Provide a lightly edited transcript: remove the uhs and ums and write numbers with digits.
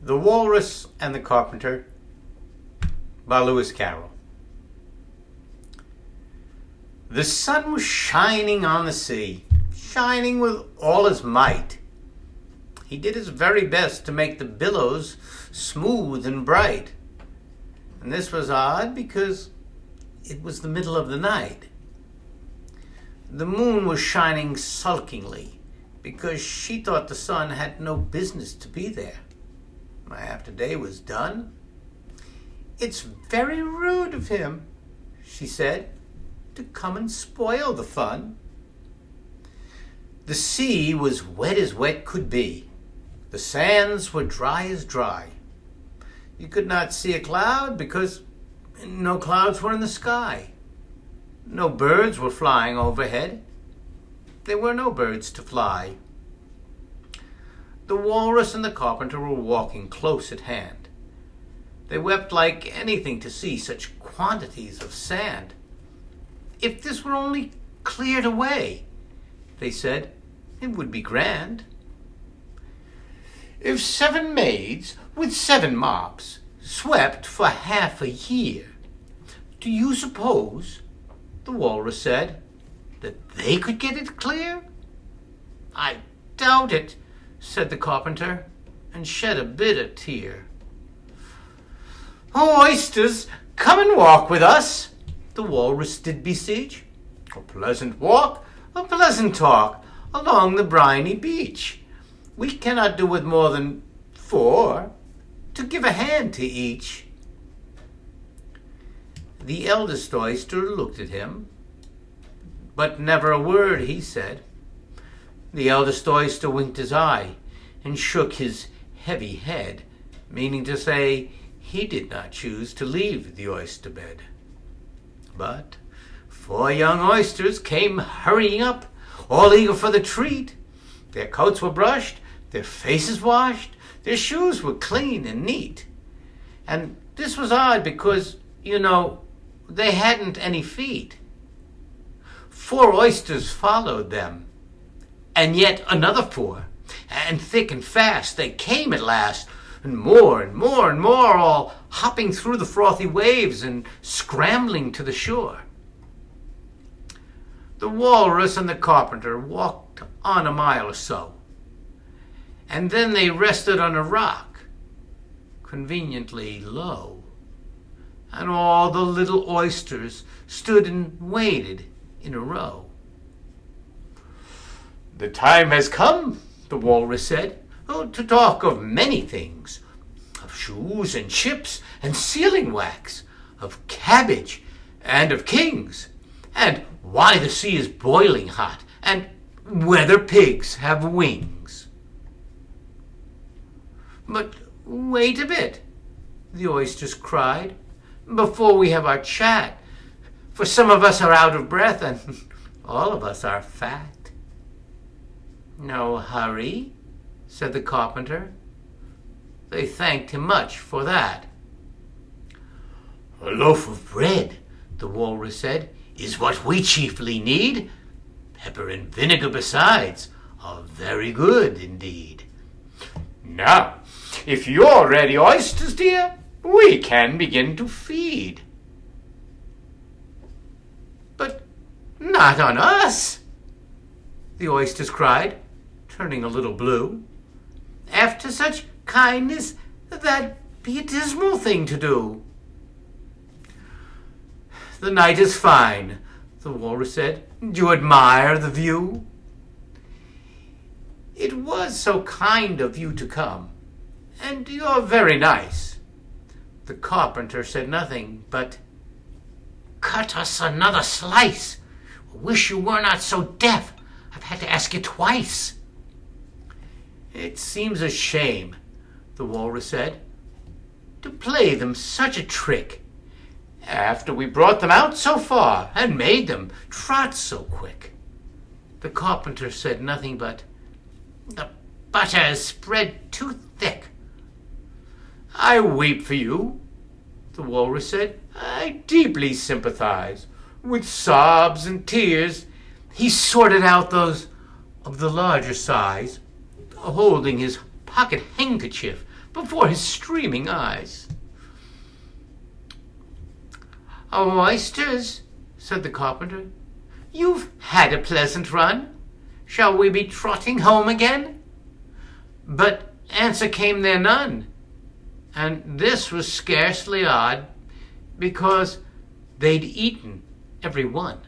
The Walrus and the Carpenter by Lewis Caroll. The sun was shining on the sea, shining with all his might. He did his very best to make the billows smooth and bright. And this was odd because it was the middle of the night. The moon was shining sulkingly because she thought the sun had no business to be there. After day was done, "It's very rude of him," she said, "to come and spoil the fun." The sea was wet as wet could be. The sands were dry as dry. You could not see a cloud because no clouds were in the sky. No birds were flying overhead. There were no birds to fly. The Walrus and the Carpenter were walking close at hand. They wept like anything to see such quantities of sand. "If this were only cleared away," they said, "it would be grand." "If 7 maids with 7 mops swept for half a year, do you suppose," the Walrus said, "that they could get it clear?" "I doubt it," said the Carpenter, and shed a bitter tear. "Oh, oysters, come and walk with us," the Walrus did beseech. "A pleasant walk, a pleasant talk, along the briny beach. We cannot do with more than 4, to give a hand to each." The eldest oyster looked at him, but never a word he said. The eldest oyster winked his eye and shook his heavy head, meaning to say he did not choose to leave the oyster bed. But 4 young oysters came hurrying up, all eager for the treat. Their coats were brushed, their faces washed, their shoes were clean and neat. And this was odd because, they hadn't any feet. 4 oysters followed them, and yet another 4, and thick and fast they came at last, and more and more and more, all hopping through the frothy waves and scrambling to the shore. The Walrus and the Carpenter walked on a mile or so, and then they rested on a rock, conveniently low, and all the little oysters stood and waited in a row. "The time has come," the Walrus said, "to talk of many things, of shoes and chips and sealing wax, of cabbage and of kings, and why the sea is boiling hot, and whether pigs have wings." "But wait a bit," the oysters cried, "before we have our chat, for some of us are out of breath and all of us are fat." "No hurry," said the Carpenter. They thanked him much for that. "A loaf of bread," the Walrus said, "is what we chiefly need. Pepper and vinegar besides are very good indeed. Now, if you're ready, oysters dear, we can begin to feed." "But not on us," the oysters cried, turning a little blue. "After such kindness, that'd be a dismal thing to do." "The night is fine," the Walrus said. "Do you admire the view?" "It was so kind of you to come, and you're very nice." The Carpenter said nothing but, "Cut us another slice. Wish you were not so deaf. I've had to ask you twice." "It seems a shame," the Walrus said, "to play them such a trick, after we brought them out so far and made them trot so quick." The Carpenter said nothing but, "The butter is spread too thick." "I weep for you," the Walrus said. "I deeply sympathize." With sobs and tears, he sorted out those of the larger size, holding his pocket handkerchief before his streaming eyes. "Oh, oysters," said the carpenter, "you've had a pleasant run. Shall we be trotting home again?" But answer came there none, and this was scarcely odd, because they'd eaten every one.